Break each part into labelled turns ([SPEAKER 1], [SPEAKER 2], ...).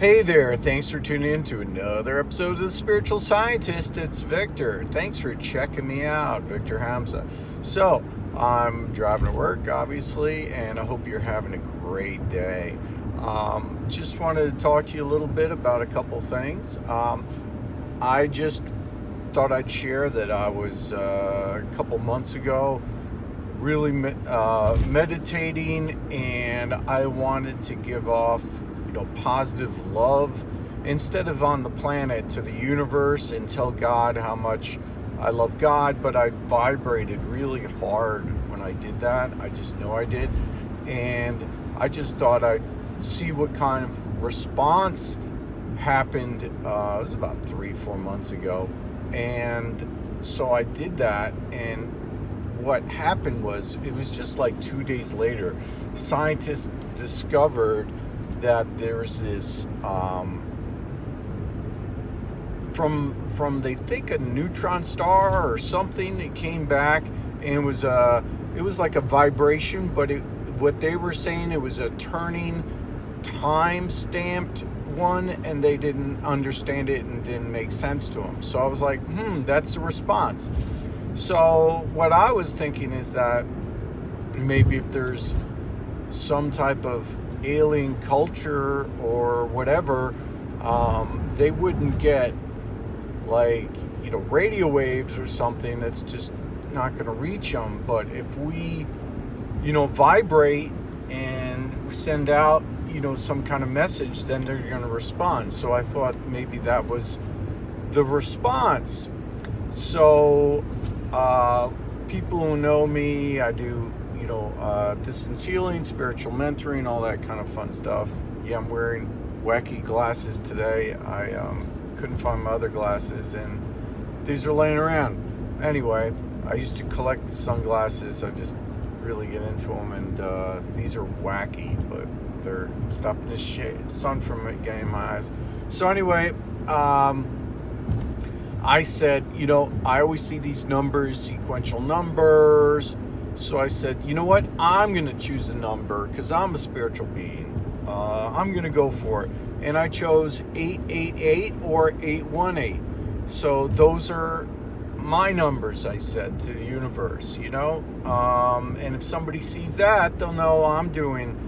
[SPEAKER 1] Hey there, thanks for tuning in to another episode of The Spiritual Scientist. It's Victor. Thanks for checking me out, Victor Hamza. So, I'm driving to work, obviously, and I hope you're having a great day. Just wanted to talk to you a little bit about a couple things. I just thought I'd share that I was a couple months ago really meditating, and I wanted to give off positive love instead of on the planet to the universe and tell God how much I love God. But I vibrated really hard when I did that. I just know I did. And I just thought I'd see what kind of response happened. It was about 3-4 months ago. And so I did that, and what happened was, it was just like 2 days later, scientists discovered that there's this from they think a neutron star or something. It came back, and it was like a vibration, but what they were saying, it was a turning time stamped one, and they didn't understand it and didn't make sense to them. So I was like, that's the response. So what I was thinking is that maybe if there's some type of alien culture or whatever, they wouldn't get radio waves or something. That's just not going to reach them. But if we vibrate and send out some kind of message, then they're going to respond. So I thought maybe that was the response. So people who know me, I do distance healing, spiritual mentoring, all that kind of fun stuff. Yeah, I'm wearing wacky glasses today. I couldn't find my other glasses, and these are laying around. Anyway, I used to collect sunglasses. I just really get into them, and these are wacky, but they're stopping the sun from getting in my eyes. So anyway, I said, I always see these numbers, sequential numbers. So I said, you know what? I'm going to choose a number because I'm a spiritual being. I'm going to go for it. And I chose 888 or 818. So those are my numbers, I said to the universe, And if somebody sees that, they'll know I'm doing,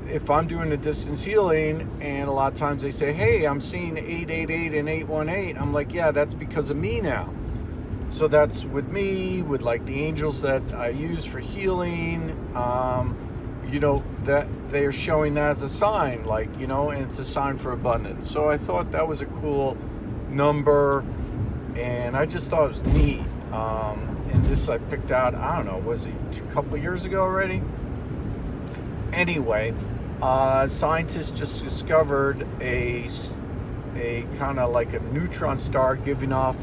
[SPEAKER 1] if I'm doing a distance healing, and a lot of times they say, hey, I'm seeing 888 and 818. I'm like, yeah, that's because of me now. So that's with me, with the angels that I use for healing, that they are showing that as a sign, and it's a sign for abundance. So I thought that was a cool number, and I just thought it was neat. And this I picked out, I don't know, was it a couple of years ago already? Anyway, scientists just discovered a kind of like a neutron star giving off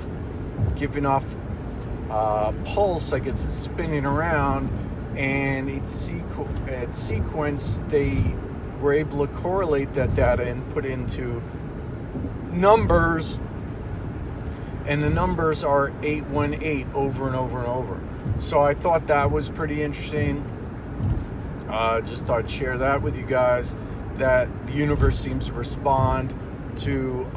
[SPEAKER 1] pulse, I guess it's spinning around, and it's sequence. They were able to correlate that data and put into numbers, and the numbers are 818 over and over and over. So I thought that was pretty interesting. Just thought I'd share that with you guys, that the universe seems to respond to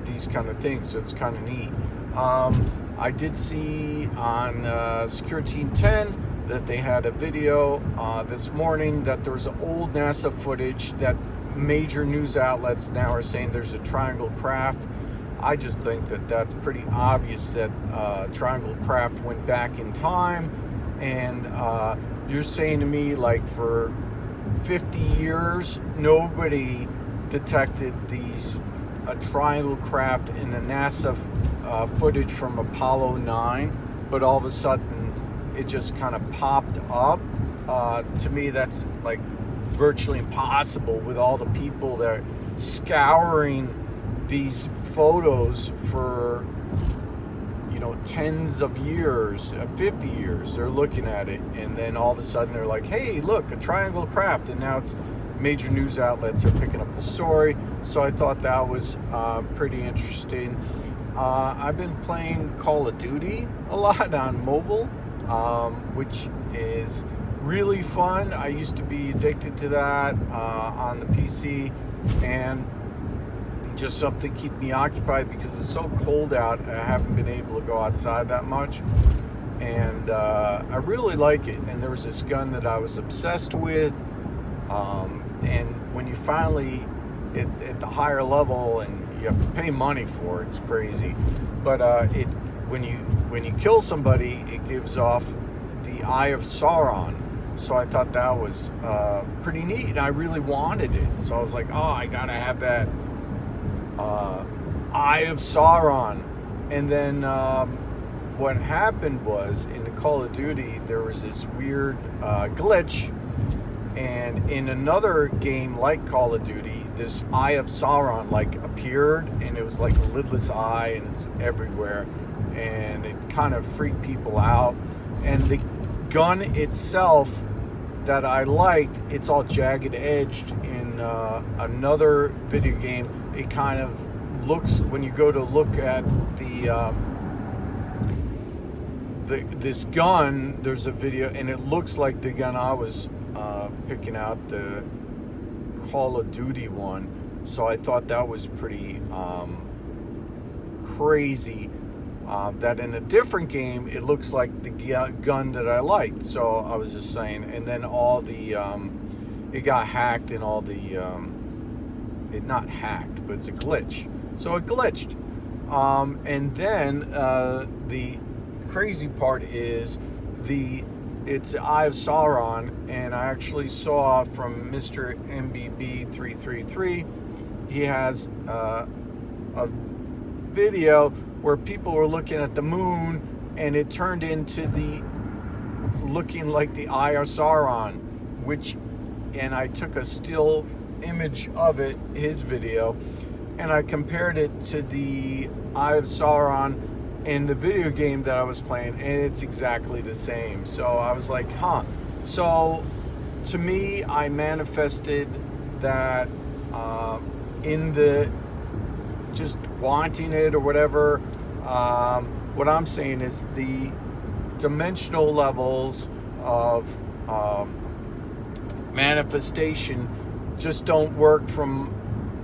[SPEAKER 1] these kind of things. So it's kind of neat. I did see on Secure Team 10 that they had a video this morning that there was old NASA footage that major news outlets now are saying there's a triangle craft. I just think that that's pretty obvious that triangle craft went back in time, and you're saying to me, for 50 years, nobody detected a triangle craft in the NASA footage from Apollo 9, but all of a sudden it just kind of popped up. To me, that's virtually impossible, with all the people that are scouring these photos for tens of years, 50 years. They're looking at it, and then all of a sudden they're like, hey, look, a triangle craft, and now it's major news outlets are picking up the story. So I thought that was pretty interesting. I've been playing Call of Duty a lot on mobile, which is really fun. I used to be addicted to that on the PC, and just something to keep me occupied because it's so cold out. I haven't been able to go outside that much, and I really like it. And there was this gun that I was obsessed with, and when you finally at the higher level, and you have to pay money for it, it's crazy. But when you kill somebody, it gives off the Eye of Sauron. So I thought that was pretty neat, and I really wanted it. So I was like, oh, I gotta have that Eye of Sauron. And then what happened was, in the Call of Duty, there was this weird glitch, and in another game like Call of Duty, this Eye of Sauron like appeared, and it was like a lidless eye, and it's everywhere, and it kind of freaked people out. And the gun itself that I liked, it's all jagged edged. In another video game, it kind of looks, when you go to look at this gun, there's a video, and it looks like the gun I was picking out, the Call of Duty one. So I thought that was pretty crazy, that in a different game it looks like the gun that I liked. So I was just saying. And then all the it got hacked, and all the it not hacked, but it's a glitch, so it glitched. And then the crazy part is it's Eye of Sauron, and I actually saw from Mr. MBB333, he has a video where people were looking at the moon, and it turned into looking like the Eye of Sauron, and I took a still image of it, his video, and I compared it to the Eye of Sauron in the video game that I was playing, and it's exactly the same. So I was like, huh. So to me, I manifested that in the just wanting it or whatever. What I'm saying is the dimensional levels of manifestation just don't work from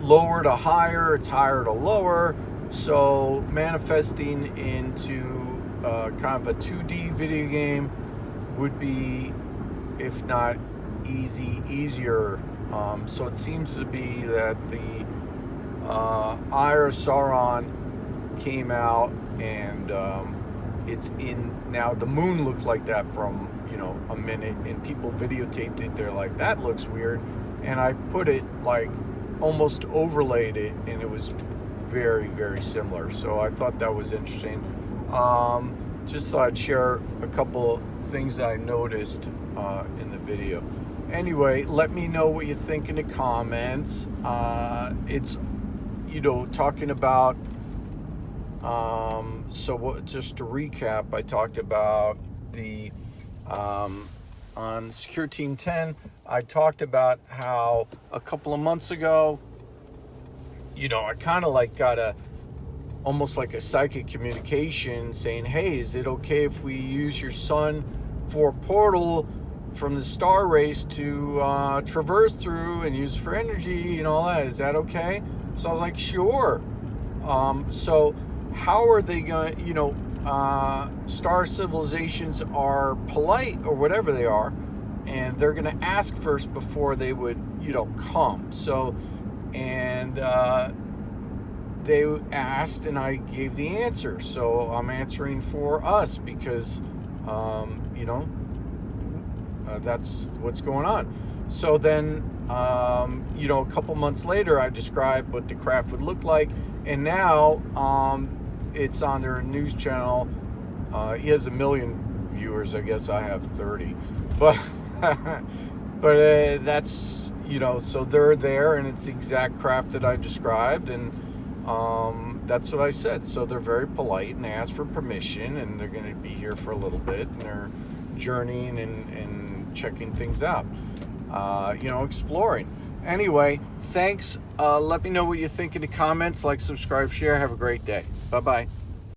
[SPEAKER 1] lower to higher, it's higher to lower. So manifesting into kind of a 2D video game would be, if not easier. So it seems to be that the Eye of Sauron came out, and it's in now. The moon looked like that from a minute, and people videotaped it. They're like, that looks weird, and I put it like almost overlaid it, and it was very, very similar. So I thought that was interesting. Just thought I'd share a couple things that I noticed in the video. Anyway, let me know what you think in the comments. It's talking about just to recap, I talked about the on Secure Team 10, I talked about how a couple of months ago, I kind of like got almost like a psychic communication saying, hey, is it okay if we use your sun for a portal from the star race to traverse through and use for energy and all that? Is that okay? So I was like, sure. So how are they going to, star civilizations are polite or whatever they are, and they're going to ask first before they would, come. So, and they asked, and I gave the answer. So I'm answering for us because, that's what's going on. So then, a couple months later, I described what the craft would look like, and now it's on their news channel. He has 1 million viewers. I guess I have 30, but that's so they're there, and it's the exact craft that I described, and that's what I said. So they're very polite, and they ask for permission, and they're going to be here for a little bit, and they're journeying and checking things out, exploring. Anyway, thanks. Let me know what you think in the comments. Like, subscribe, share. Have a great day. Bye-bye.